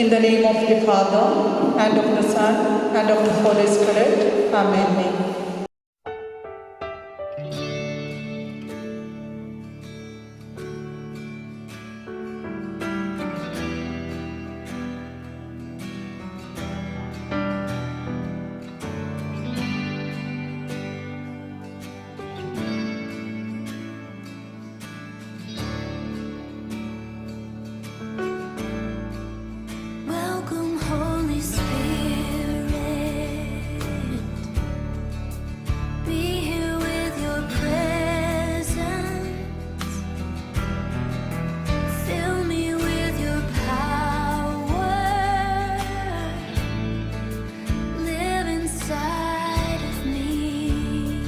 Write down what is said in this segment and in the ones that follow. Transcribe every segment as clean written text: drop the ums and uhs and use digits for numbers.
In the name of the Father, and of the Son, and of the Holy Spirit. Amen. Welcome, Holy Spirit. Be here with your presence. Fill me with your power. Live inside of me.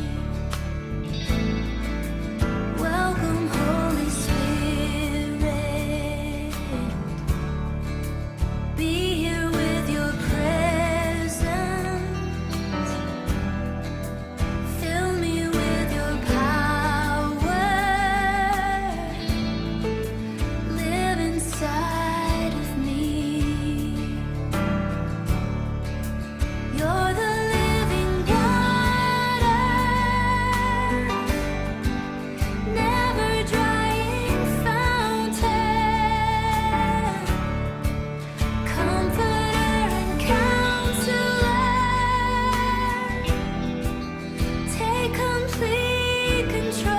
Welcome, Holy Spirit. Be here with your presence. Fill me with your power. Live inside of me. You're the living water, never drying fountain. Comforter and counselor, take complete control.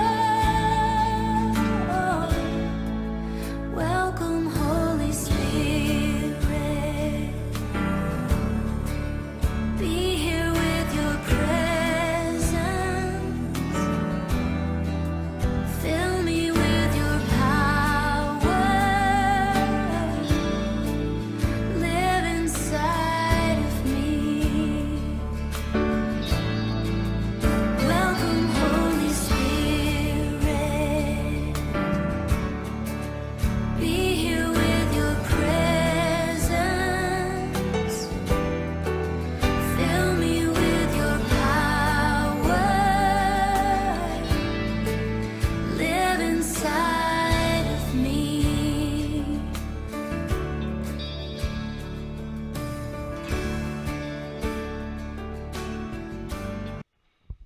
Welcome, Holy Spirit. Be here with your presence. Fill me with your power. Live inside of me. Welcome, Holy Spirit. Be here with your presence. Fill me with your power. Live inside of me.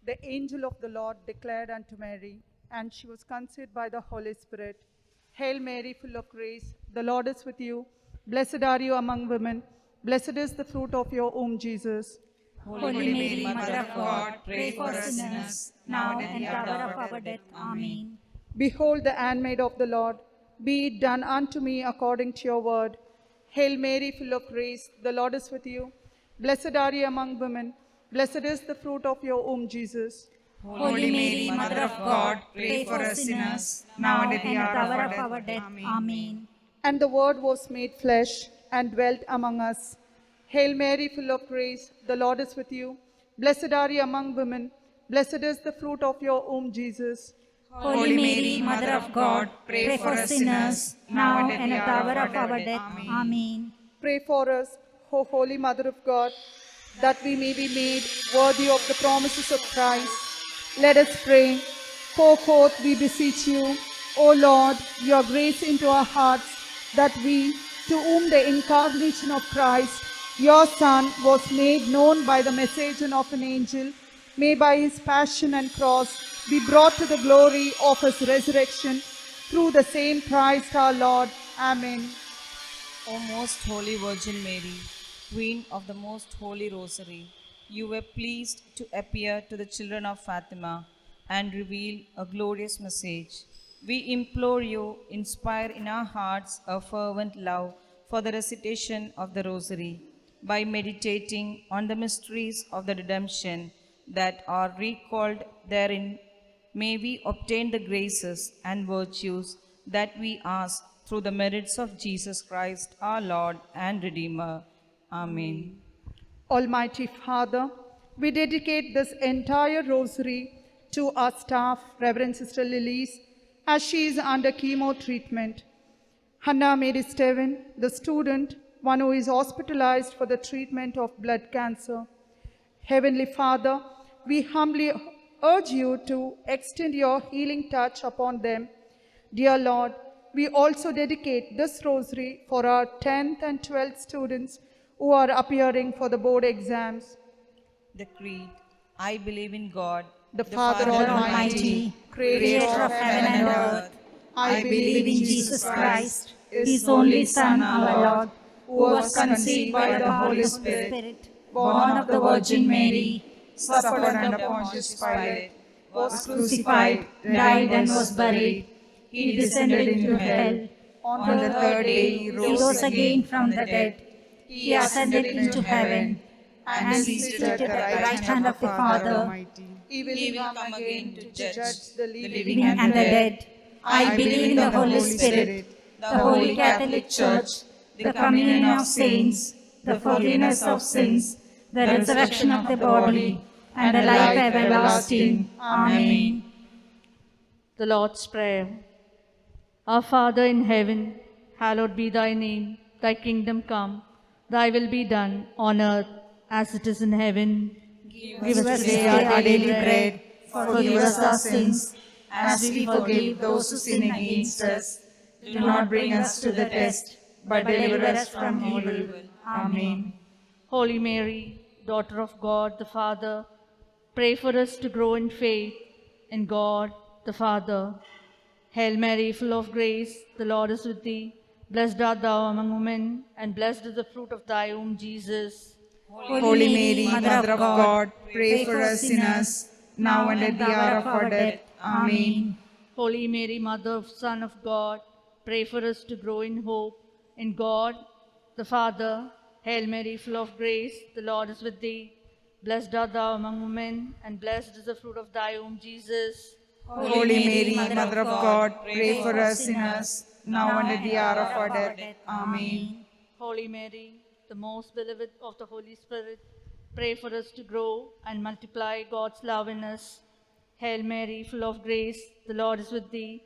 The angel of the Lord declared unto Mary, and she was conceived by the Holy Spirit. Hail Mary, full of grace, the Lord is with you. Blessed are you among women. Blessed is the fruit of your womb, Jesus. Holy Mary, Mother of God, pray for us sinners, now and at the hour of our death. Amen. Behold the handmaid of the Lord. Be it done unto me according to your word. Hail Mary, full of grace, the Lord is with you. Blessed are you among women. Blessed is the fruit of your womb, Jesus. Holy Mary, Mother of God, pray for us sinners, now and at the hour of our death. Amen. And the Word was made flesh and dwelt among us. Hail Mary, full of grace, the Lord is with you. Blessed are you among women. Blessed is the fruit of your womb, Jesus. Holy Mary, Mother of God, pray for us sinners, now and at the hour of our death. Amen. Pray for us, O Holy Mother of God, that we may be made worthy of the promises of Christ. Let us pray. Pour forth, we beseech you, O Lord, your grace into our hearts, that we, to whom the incarnation of Christ, your Son, was made known by the message of an angel, may by his passion and cross be brought to the glory of his resurrection, through the same Christ our Lord. Amen. O most holy Virgin Mary, Queen of the most holy Rosary, you were pleased to appear to the children of Fatima and reveal a glorious message. We implore you, inspire in our hearts a fervent love for the recitation of the Rosary. By meditating on the mysteries of the redemption that are recalled therein, may we obtain the graces and virtues that we ask through the merits of Jesus Christ, our Lord and Redeemer. Amen. Almighty Father, we dedicate this entire rosary to our staff, Reverend Sister Lilies, as she is under chemo treatment. Hannah Mary Steven, the student, one who is hospitalized for the treatment of blood cancer. Heavenly Father, we humbly urge you to extend your healing touch upon them. Dear Lord, we also dedicate this rosary for our 10th and 12th students who are appearing for the board exams. The Creed. I believe in God, The Father Almighty, Creator of heaven and earth. I Believe in Jesus Christ, His only Son, our Lord, who was conceived by the Holy Spirit, born of the Virgin Mary, suffered under Pontius Pilate, was crucified, died, and was buried. He descended into hell. on the third day He rose again from the dead. He ascended into heaven and is seated at the right hand of the Father, He will come again to judge the living living and the dead. I believe in the Holy Spirit, the Holy Catholic Church, the communion of saints, the forgiveness of sins, the resurrection of the body, and the life everlasting. Amen. The Lord's Prayer. Our Father in heaven, hallowed be thy name. Thy kingdom come, thy will be done on earth as it is in heaven. Give us today our daily bread. Forgive us our sins as we forgive those who sin against us. Do not bring us to the test, but deliver us from evil. Amen. Holy Mary, Daughter of God the Father, pray for us to grow in faith in God the Father. Hail Mary, full of grace, the Lord is with thee. Blessed art thou among women, and blessed is the fruit of thy womb, Jesus. Holy Mary, Mother of God, pray for us sinners, now and at the hour of our death. Amen. Holy Mary, Mother of Son of God, pray for us to grow in hope in God the Father. Hail Mary, full of grace, the Lord is with thee. Blessed art thou among women, and blessed is the fruit of thy womb, Jesus. Holy Mary, Mother of God, pray for us sinners, now and at the hour of our death. Amen. Holy Mary, the most beloved of the Holy Spirit, pray for us to grow and multiply God's love in us. Hail Mary, full of grace, the Lord is with thee.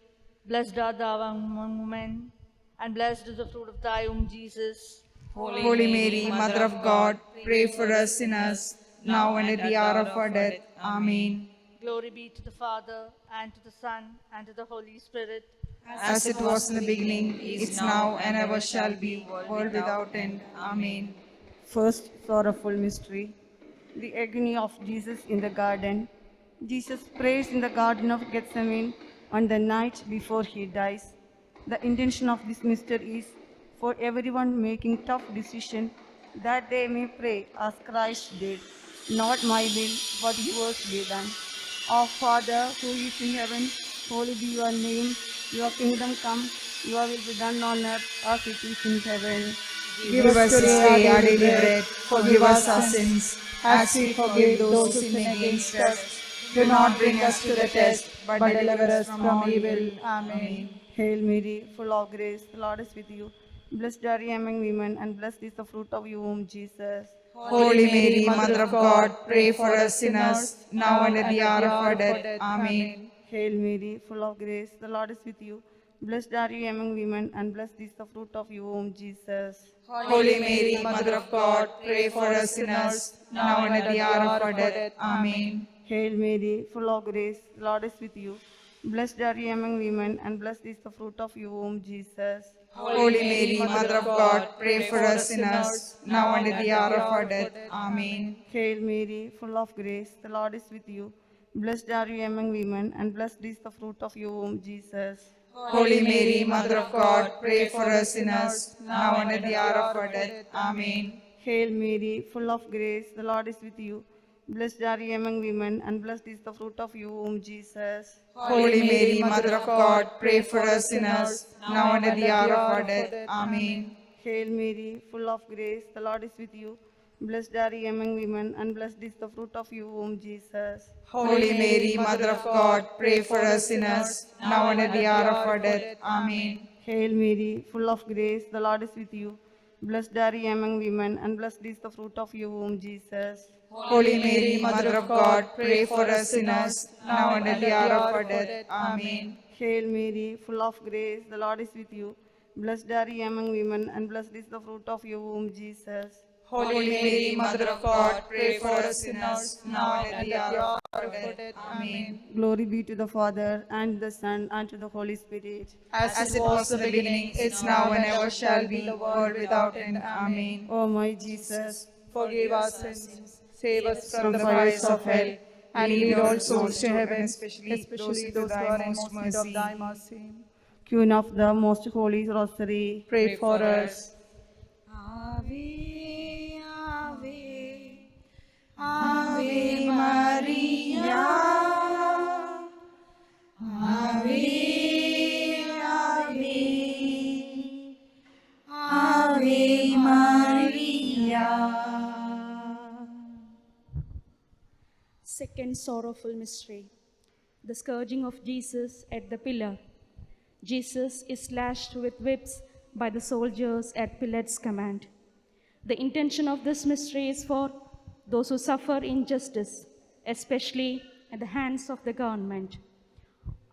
Blessed art thou among women, and blessed is the fruit of thy womb, Jesus. Holy Mary, Mother of God, pray for us sinners, now and at the hour of our death. Amen. Glory be to the Father, and to the Son, and to the Holy Spirit. As it was in the beginning, is now, and ever shall be, world without end. Amen. First sorrowful mystery, the agony of Jesus in the garden. Jesus prays in the Garden of Gethsemane on the night before he dies. The intention of this mystery is for everyone making tough decisions that they may pray as Christ did. Not my will, but yours be done. Our Father, who is in heaven, holy be your name. Your kingdom come, your will be done on earth as it is in heaven. Give us this day our daily bread. Forgive us our sins, as we forgive those who sin against us. Do not bring us to the test, but deliver us from evil. Amen. Hail Mary, full of grace, the Lord is with you. Blessed are you among women, and blessed is the fruit of your womb, Jesus. Holy Mary, Mother of God, pray for us sinners, now and at the hour of our death. Amen. Hail Mary, full of grace, the Lord is with you. Blessed are you among women, and blessed is the fruit of your womb, Jesus. Holy Mary, Mother of God, pray for us sinners, now and at the hour of our death. Amen. Hail Mary, full of grace, the Lord is with you. Blessed are you among women, and blessed is the fruit of your womb, Jesus. Holy Mary, Mother of God, pray for us sinners, now and at the hour of our death. Amen. Hail Mary, full of grace, the Lord is with you. Blessed are you among women, and blessed is the fruit of your womb, Jesus. Holy Mary, Mother of God, pray for us sinners, now and at the hour of our death. Amen. Hail Mary, full of grace, the Lord is with you. Blessed are you among women, and blessed is the fruit of your womb, Jesus. Holy Mary, Mother of God, pray for us sinners, now and at the hour of our death. Amen. Hail Mary, full of grace, the Lord is with you. Blessed are you among women, and blessed is the fruit of your womb, Jesus. Holy Mary, Mother of God, pray for us sinners, now and at the hour of our death. Amen. Hail Mary, full of grace, the Lord is with you. Blessed are you among women, and blessed is the fruit of your womb, Jesus. Holy Mary, Mother of God, pray for us sinners, now and at the hour of our death. Amen. Hail Mary, full of grace, the Lord is with you. Blessed are you among women, and blessed is the fruit of your womb, Jesus. Holy Mary, Mother of God, pray for us sinners, now and at the hour of our death. Amen. Glory be to the Father, and the Son, and to the Holy Spirit. As it was in the beginning, it's now and ever shall be, world without end. Amen. O my Jesus, Forgive our sins, save us From the fires of hell, and lead all souls to heaven, especially those who are in most need of mercy. thy mercy. Queen of the Most Holy Rosary, Pray for us. Ave, Ave, Ave Maria. Ave, Ave, Ave Maria. Second sorrowful mystery, the scourging of Jesus at the pillar. Jesus is slashed with whips by the soldiers at Pilate's command. The intention of this mystery is for those who suffer injustice, especially at the hands of the government.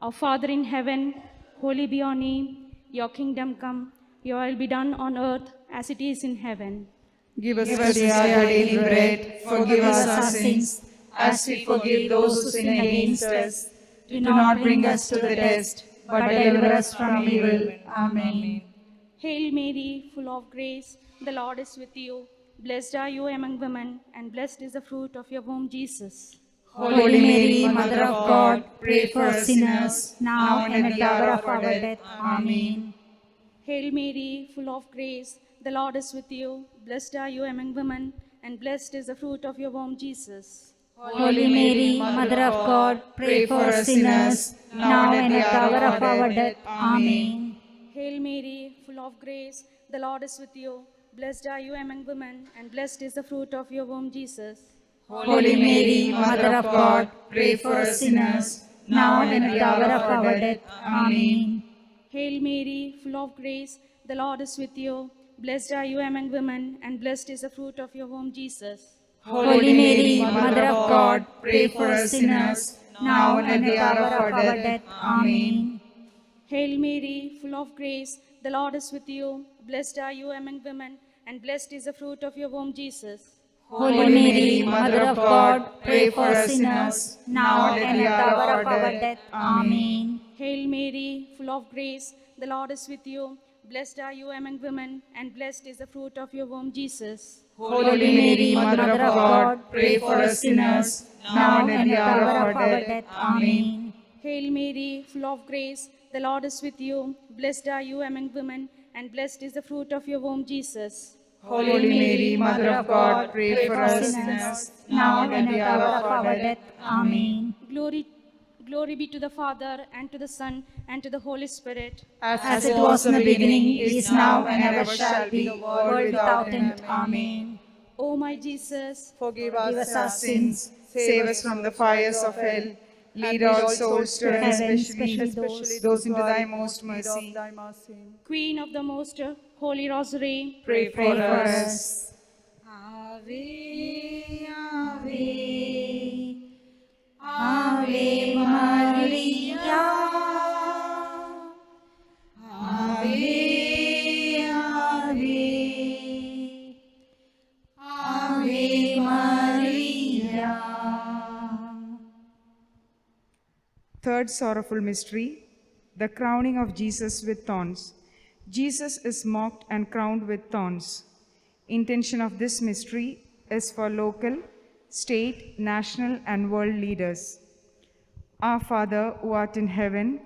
Our Father in heaven, holy be your name, your kingdom come, your will be done on earth as it is in heaven. Give us today our daily bread. Forgive us our sins, as we forgive those who sin against us. Do not bring us to the test, but deliver us from evil. Amen. Hail Mary, full of grace, the Lord is with you. Blessed are you among women, and blessed is the fruit of your womb, Jesus. Holy Mary, Mother of God, pray for us sinners, now and at the hour of our death. Amen. Hail Mary, full of grace, the Lord is with you. Blessed are you among women, and blessed is the fruit of your womb, Jesus. Holy Mary, Mother of God, pray for us sinners, now and at the hour of our death. Amen. Hail Mary, full of grace, the Lord is with you. Blessed are you among women, and blessed is the fruit of your womb, Jesus. Holy Mary, Mother of God, pray for us sinners, now and at the hour of our death. Amen. Hail Mary, full of grace, the Lord is with you. Blessed are you among women, and blessed is the fruit of your womb, Jesus. Holy Mary, Mother of God, pray for us sinners, now and at the hour of our death. Amen. Hail Mary, full of grace, the Lord is with you. Blessed are you among women, and blessed is the fruit of your womb, Jesus. Holy Mary, Mother of God, pray for us sinners, now and at the hour of our death. Amen. Hail Mary, full of grace, the Lord is with you. Blessed are you among women, and blessed is the fruit of your womb, Jesus. Holy Mary, Mother of God, pray for us sinners, now and at the hour of our death. Amen. Hail Mary, full of grace, the Lord is with you. Blessed are you among women, and blessed is the fruit of your womb, Jesus. Holy Mary, Mother of God, pray for us sinners, now and at the hour of our death. Amen. Glory be to the Father, and to the Son, and to the Holy Spirit. As it was in the beginning, is now, and ever shall be, world without end. Amen. O my Jesus, Forgive Give us our us sins, Save us from the fires of hell. Lead all souls to heaven, especially those into thy most mercy. thy mercy. Queen of the Most Holy Rosary, Pray pray for for us. us. Ave, Ave, Ave Maria. Ave, Ave, Ave Maria. Third sorrowful mystery, the crowning of Jesus with thorns. Jesus is mocked and crowned with thorns. Intention of this mystery is for local, state, national, and world leaders. Our Father, who art in heaven,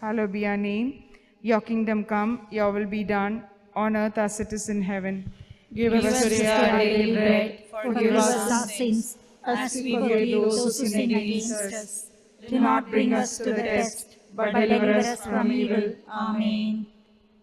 hallowed be your name. Your kingdom come, your will be done, on earth as it is in heaven. Give us today our daily bread. Forgive us our sins, as we forgive those who sin against us. Do not bring us to the test, but deliver us from evil. Amen.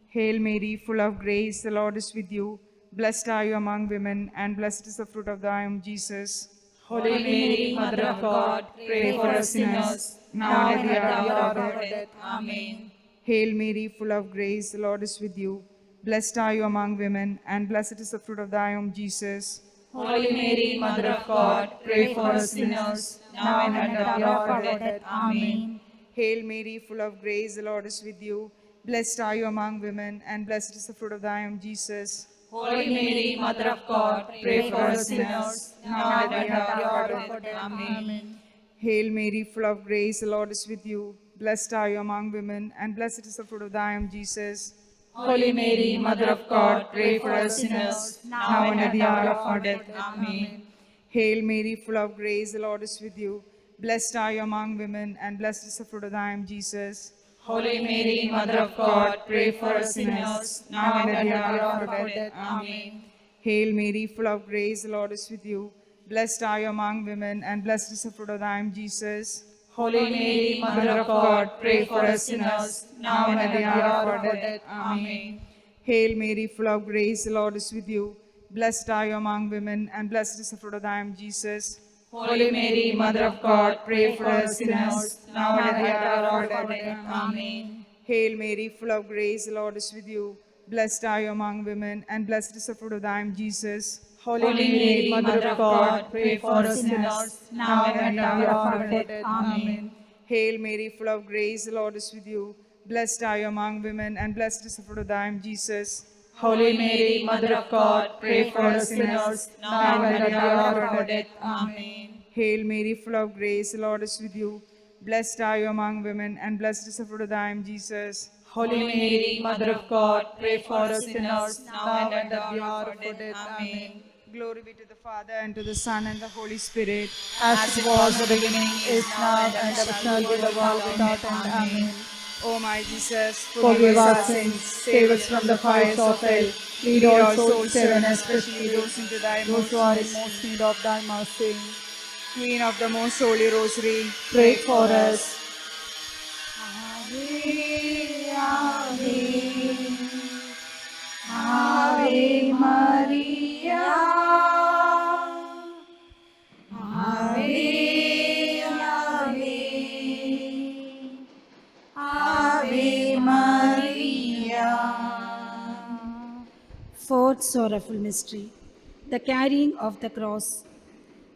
Hail Mary, full of grace, the Lord is with you. Blessed are you among women, and blessed is the fruit of thy womb, Jesus. Holy Mary, Mother of God, pray for us sinners, now and at the hour of our death. Amen. Hail Mary, full of grace, the Lord is with you. Blessed are you among women, and blessed is the fruit of thy womb, Jesus. Holy Mary, Mother of God, pray for us sinners, now and at the hour of our death. Amen. Hail Mary, full of grace, the Lord is with you. Blessed are you among women, and blessed is the fruit of thy womb, Jesus. Holy Mary, Mother of God, pray for us sinners, now and at the hour of our death. Amen. Hail Mary, full of grace, the Lord is with you. Blessed are you among women, and blessed is the fruit of thy womb, Jesus. Holy Mary, Mother of God, pray for us sinners, now and at the hour of our death. Amen. Hail Mary, full of grace, the Lord is with you. Blessed are you among women, and blessed is the fruit of thy womb, Jesus. Holy Mary, Mother of God, pray for us sinners, now and at the hour of our death. Amen. Hail Mary, full of grace, the Lord is with you. Blessed are you among women, and blessed is the fruit of thy womb, Jesus. Holy Mary, Mother of God, pray for us sinners, now and at the hour of our death. Amen. Hail Mary, full of grace, the Lord is with you. Blessed are you among women, and blessed is the fruit of thy womb, Jesus. Holy Mary, Mother of God, pray for us sinners, now and at the hour of our death. Amen. Hail Mary, full of grace, the Lord is with you. Blessed are you among women, and blessed is the fruit of thy womb, Jesus. Holy Mary, Mother of God, pray for us sinners, now and at the hour of our death. Amen. Hail Mary, full of grace, the Lord is with you. Blessed are you among women, and blessed is the fruit of thy womb, Jesus. Holy Mary, Mother of God, pray for us sinners, now and at the hour of our death. Amen. Hail Mary, full of grace, the Lord is with you. Blessed are you among women, and blessed is the fruit of thy womb, Jesus. Holy Mary, Mother of God, pray for us sinners, now and at the hour of our death. Amen. Glory be to the Father, and to the Son, and the Holy Spirit. As it was in the beginning, is now, and ever shall be, the world without end. Amen. O my Jesus, Forgive our sins, save us from the fires of hell. Lead all souls to heaven, especially those into thy those who are in most need of thy mercy. Queen of the most holy rosary, Pray for us. Ave Maria. Ave, Ave. Ave Maria. Fourth sorrowful mystery, the carrying of the cross.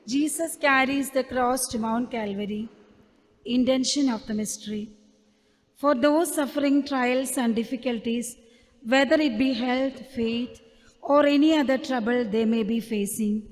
Jesus carries the cross to Mount Calvary. Intention of the mystery. For those suffering trials and difficulties, whether it be health, faith, or any other trouble they may be facing.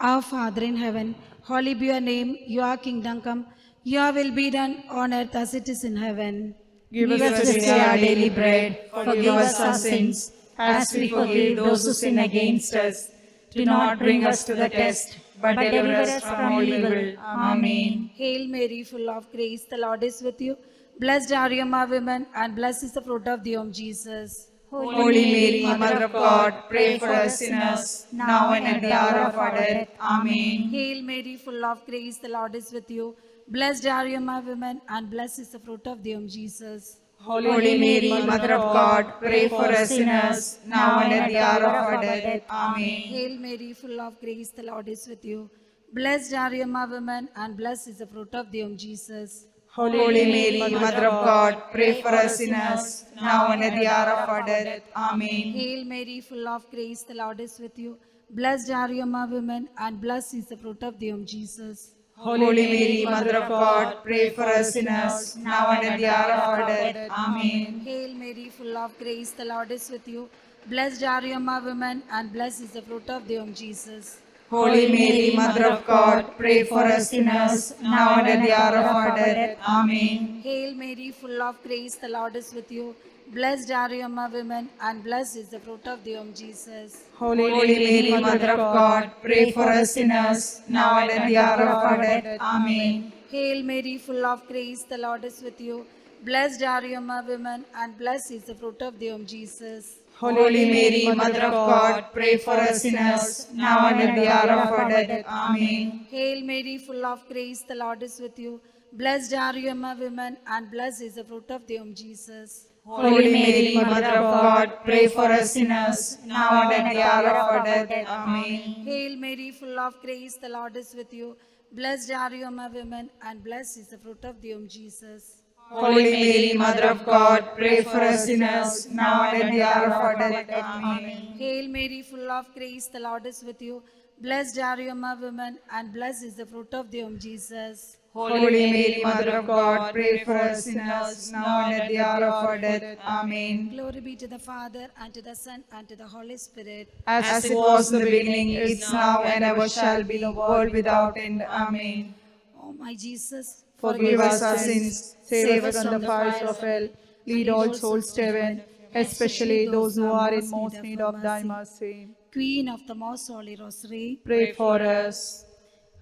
Our Father in heaven, holy be your name, your kingdom come, your will be done on earth as it is in heaven. give us this day our daily bread. forgive us our sins, as we forgive those who sin against us. Do not bring us to the test, but deliver us from all evil. Amen. Hail Mary, full of grace, the Lord is with you. Blessed are you among women, and blessed is the fruit of thy womb, Jesus. Holy Mary, Mother of God, pray for us sinners, now and at the hour of our death. Amen. Hail Mary, full of grace, the Lord is with you. Blessed are you among women, and blessed is the fruit of thy womb, Jesus. Holy Mary, Mother of God, pray for us sinners, now and at the hour of our death. Amen. Hail Mary, full of grace, the Lord is with you. Blessed are you among women, and blessed is the fruit of thy womb, Jesus. Holy Mary, Mother of God, pray for us sinners, now and at the hour of our death. Amen. Hail Mary, full of grace, the Lord is with you. Blessed are you among women, and blessed is the fruit of thy womb, Jesus. Holy Mary, Mother of God, pray for us sinners, now and at the hour of our death. Amen. Hail Mary, full of grace, the Lord is with you. Blessed are you among women, and blessed is the fruit of thy womb, Jesus. Holy Mary, Mother of God, pray for us sinners, now and at the hour of our death. Amen. Hail Mary, full of grace, the Lord is with you. Blessed are you among women, and blessed is the fruit of thy womb, Jesus. Holy Mary, Mother of God, pray for us sinners, now and at the hour of our death. Amen. Hail Mary, full of grace, the Lord is with you. Blessed are you among women, and blessed is the fruit of thy womb, Jesus. Holy Mary, Mother of God, pray for us sinners, now and at the hour of our death. Amen. Hail Mary, full of grace, the Lord is with you. Blessed are you among women, and blessed is the fruit of thy womb, Jesus. Holy Mary, Mother of God, pray for us sinners, now and at the hour of our death. Amen. Hail Mary, full of grace, the Lord is with you. Blessed are you among women, and blessed is the fruit of thy womb, Jesus. Holy Mary, Mother of God, pray for us sinners, now and at the hour of our death. Amen. Hail Mary, full of grace, the Lord is with you. Blessed are you among women, and blessed is the fruit of the womb, Jesus. Holy Mary, Mother of God, pray for us sinners, now and at the hour of our death. Amen. Glory be to the Father, and to the Son, and to the Holy Spirit. As it was in the beginning, is now, and ever shall be, world without end. Amen. O my Jesus, Forgive us our sins, save us from the fires of hell, lead all souls to heaven, especially those who are in most need of thy mercy. Queen of the Most Holy Rosary, Pray for us.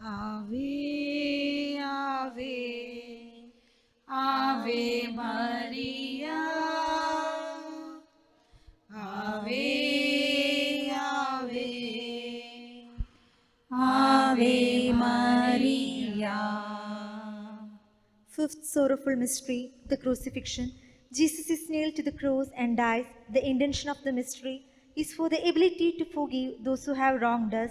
Ave, Ave, Ave Maria. Ave, Ave, Ave Maria. Fifth sorrowful mystery, the crucifixion. Jesus is nailed to the cross and dies. The intention of the mystery is for the ability to forgive those who have wronged us.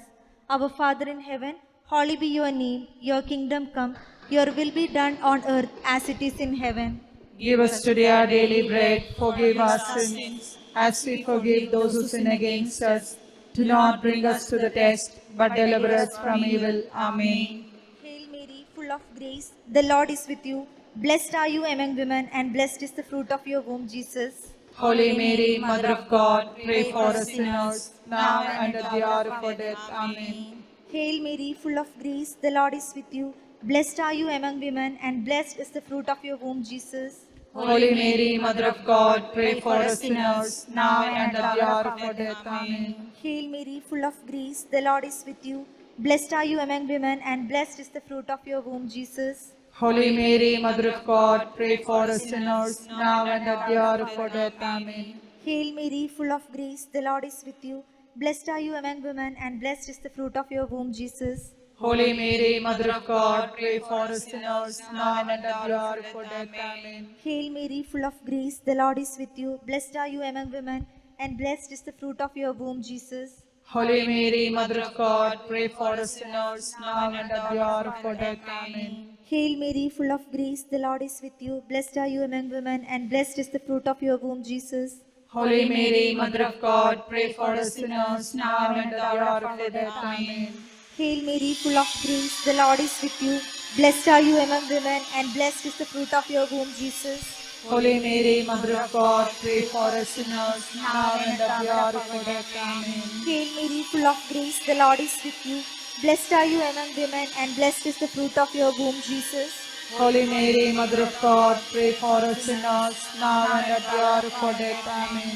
Our Father in heaven, holy be your name. Your kingdom come. Your will be done on earth as it is in heaven. Give us today our daily bread. Forgive our sins, as we forgive those who sin against us. Do not bring us to the test, but deliver us from evil. Amen. Hail Mary, full of grace, the Lord is with you. Blessed are you among women, and blessed is the fruit of your womb, Jesus. Holy Mary, Mother of God, pray for us sinners, now and at the hour of our death. Amen. Hail Mary, full of grace, the Lord is with you. Blessed are you among women, and blessed is the fruit of your womb, Jesus. Holy Mary, Mother of God, pray for us sinners, now and at the hour of our death. Amen. Hail Mary, full of grace, the Lord is with you. Blessed are you among women, and blessed is the fruit of your womb, Jesus. Holy Mary, Mother of God, pray for us sinners, now and at the hour of our death. Amen. Hail Mary, full of grace, the Lord is with you. Blessed are you among women, and blessed is the fruit of your womb, Jesus. Holy Mary, Mother of God, pray for us sinners, now and at the hour of our death. Amen. Hail Mary, full of grace, the Lord is with you. Blessed are you among women, and blessed is the fruit of your womb, Jesus. Holy Mary, Mother of God, pray for us sinners, now and at the hour of our death. Amen. Hail Mary, full of grace, the Lord is with you. Blessed are you among women, and blessed is the fruit of your womb, Jesus. Holy Mary, Mother of God, pray for us sinners, now and at the hour of our death. Amen. Hail Mary, full of grace, the Lord is with you. Blessed are you among women, and blessed is the fruit of your womb, Jesus. Holy Mary, Mother of God, pray for us sinners, now and at the hour of our death. Amen. Hail Mary, full of grace, the Lord is with you. Blessed are you among women, and blessed is the fruit of your womb, Jesus. Holy Mary, Mother of God, pray for us sinners, now and at the hour of our death. Amen.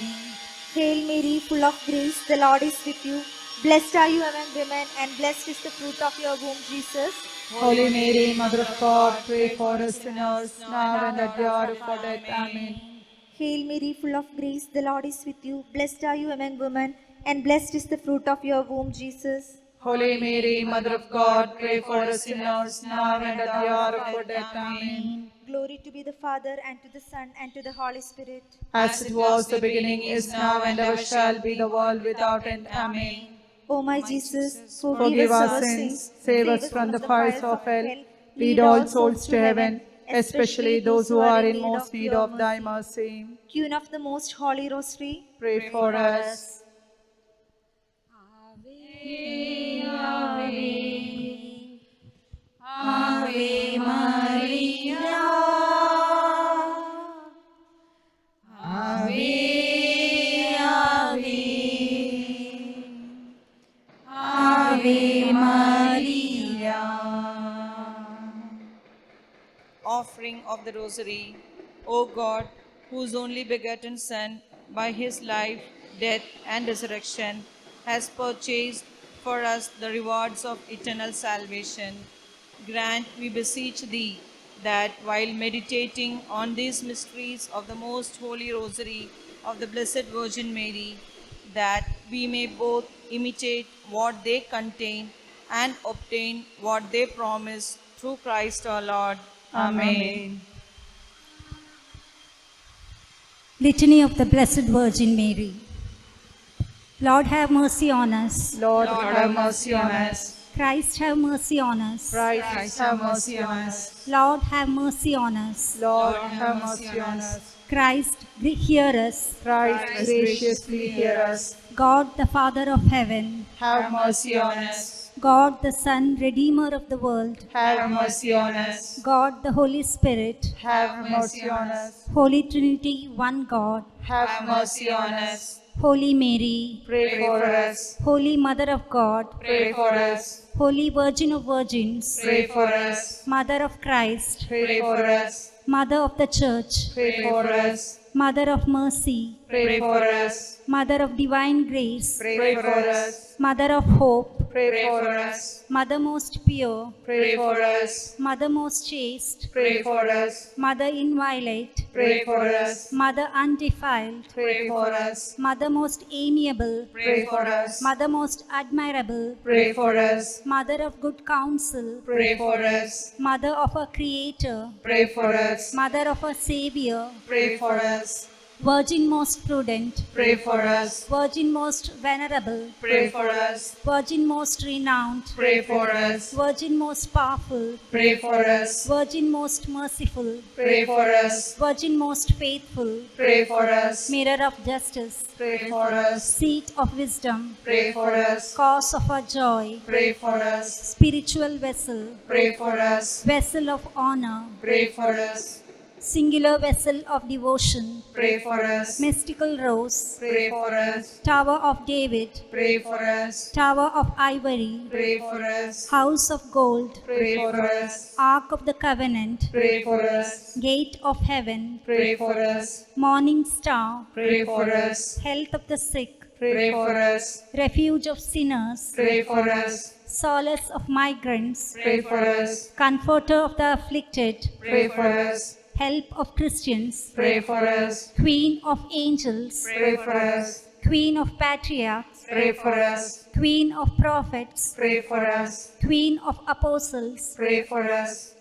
Hail Mary, full of grace, the Lord is with you. Blessed are you among women, and blessed is the fruit of your womb, Jesus. Holy Mary, Mother of God, pray for us sinners, now and at the hour of our death. Amen. Hail Mary, full of grace, the Lord is with you. Blessed are you among women, and blessed is the fruit of your womb, Jesus. Holy Mary, Mother of God, pray for us sinners, now and at the hour of our death. Amen. Glory to be the Father, and to the Son, and to the Holy Spirit. As it was the beginning, is now, and ever shall be, the world without end. Amen. O my Jesus, Forgive our sins, save us from the fires of hell, lead all souls to heaven, especially those who are in most need of thy mercy. Queen of the Most Holy Rosary, Pray for us. Ave Maria. Ave, Ave, Ave Maria. Offering of the Rosary. O God, whose only begotten Son, by his life, death, and resurrection, has purchased for us the rewards of eternal salvation, grant, we beseech thee, that while meditating on these mysteries of the most holy Rosary of the Blessed Virgin Mary, that we may both imitate what they contain and obtain what they promise through Christ our Lord. Amen. Litany of the Blessed Virgin Mary. Lord, have mercy on us. Lord, have mercy on us. Christ, have mercy on us. Christ, have mercy on us. Lord, have mercy on us. Lord, have mercy on us. Christ, hear us. Christ, graciously hear us. God, the Father of heaven, Have mercy on us. God, the Son, Redeemer of the world, Have mercy on us. God, the Holy Spirit, Have mercy on us. Holy Trinity, one God, Have mercy on us. Holy Mary, Pray for us. Holy Mother of God, Pray for us. Holy Virgin of Virgins, Pray for us. Mother of Christ, Pray for us. Mother of the Church, Pray for us. Mother of Mercy, Pray for us. Mother of Divine Grace, Pray for us. Mother of Hope, Pray for us. Mother most pure, Pray for us. Mother most chaste, Pray for us. Mother inviolate, Pray for us. Mother undefiled, Pray for us. Mother most amiable, Pray for us. Mother most admirable, Pray for us. Mother of good counsel, Pray for us. Mother of a Creator, Pray for us. Mother of a Savior, Pray for us. Virgin most prudent, Pray for us. Virgin most venerable, Pray for us. Virgin most renowned, Pray for us. Virgin most powerful, Pray for us. Virgin most merciful, Pray for us. Virgin most faithful, Pray for us. Mirror of justice, Pray for us. Seat of wisdom, Pray for us. Cause of our joy, Pray for us. Spiritual vessel, Pray for us. Vessel of honor, Pray for us. Singular vessel of devotion, Pray for us. Mystical rose, Pray for us. Tower of David, Pray for us. Tower of ivory, Pray for us. House of gold, Pray for us. Ark of the covenant, Pray for us. Gate of heaven, Pray for us. Morning star, Pray for us. Health of the sick, Pray for us. Refuge of sinners, Pray for us. Solace of migrants, Pray for us. Comforter of the afflicted, Pray for us. Help of Christians, Pray for us. Queen of angels, Pray for us. Queen of patriarchs, Pray for us. Queen of prophets, Pray for us. Queen of apostles, Pray for us.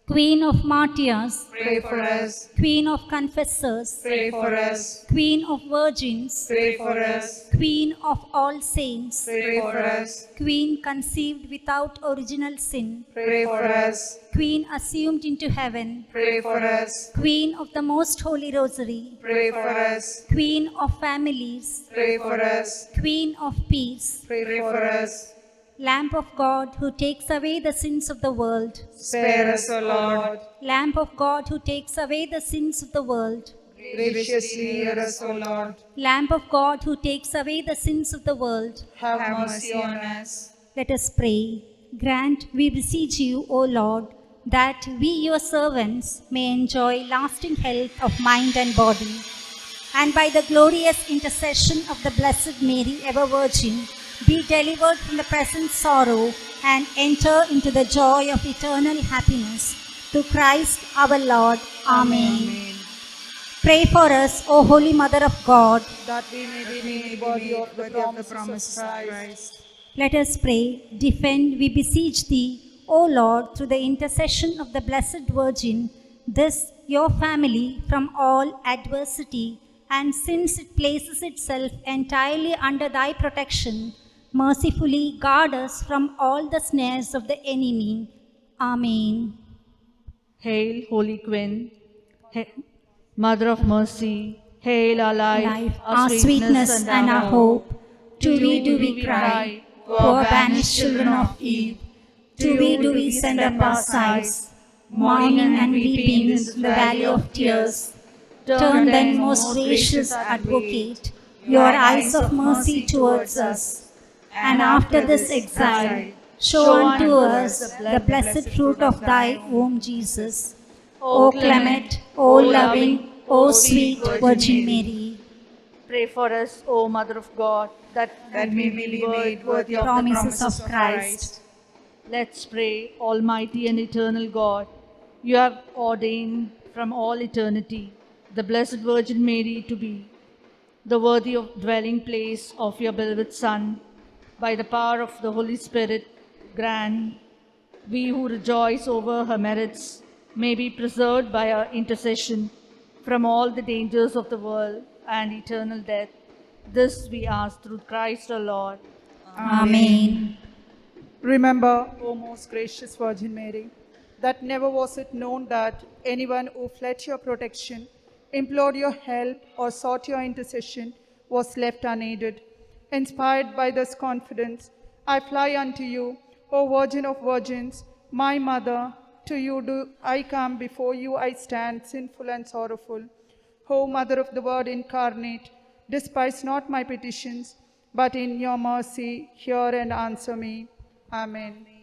Queen of martyrs, Pray for us. Queen of confessors, Pray for us. Queen of virgins, Pray for us. Queen of all saints, Pray for us. Queen conceived without original sin, Pray for us. Queen assumed into heaven, Pray for us. Queen of the most holy rosary, Pray for us. Queen of families, Pray for us. Queen of peace, Pray for us. Lamb of God who takes away the sins of the world, Spare us, O Lord. Lamb of God who takes away the sins of the world, Graciously hear us, O Lord. Lamb of God who takes away the sins of the world. Have mercy on us. Let us pray. Grant, we beseech you, O Lord, that we, your servants, may enjoy lasting health of mind and body, and by the glorious intercession of the Blessed Mary, ever Virgin, be delivered from the present sorrow and enter into the joy of eternal happiness. Through Christ our Lord. Amen. Pray for us, O Holy Mother of God. That we may be made worthy of the promises of Christ. Let us pray. Defend, we beseech thee, O Lord, through the intercession of the Blessed Virgin, this your family from all adversity, and since it places itself entirely under thy protection, mercifully guard us from all the snares of the enemy. Amen. Hail, Holy Queen, Mother of Mercy, hail our life, Our sweetness and our hope. To thee do we cry, poor banished children of Eve. To thee do we send up our sighs, mourning and weeping in the valley of tears. Turn then, most gracious Advocate, your eyes of mercy towards us, and after this exile, show unto us the blessed fruit of thy womb, Jesus. O clement, O loving, O sweet Virgin Mary. Pray for us, O Mother of God, that we may be made worthy of the Promises of Christ. Let's pray, Almighty and eternal God, you have ordained from all eternity the Blessed Virgin Mary to be the worthy of dwelling place of your beloved Son. By the power of the Holy Spirit, grant we who rejoice over her merits may be preserved by her intercession from all the dangers of the world and eternal death. This we ask through Christ our Lord. Amen. Remember, O most gracious Virgin Mary, that never was it known that anyone who fled your protection implored your help, or sought your intercession was left unaided. Inspired by this confidence, I fly unto you, O Virgin of Virgins, my Mother. To you do I come, before you I stand, sinful and sorrowful. O Mother of the Word incarnate, despise not my petitions, but in your mercy hear and answer me. Amen.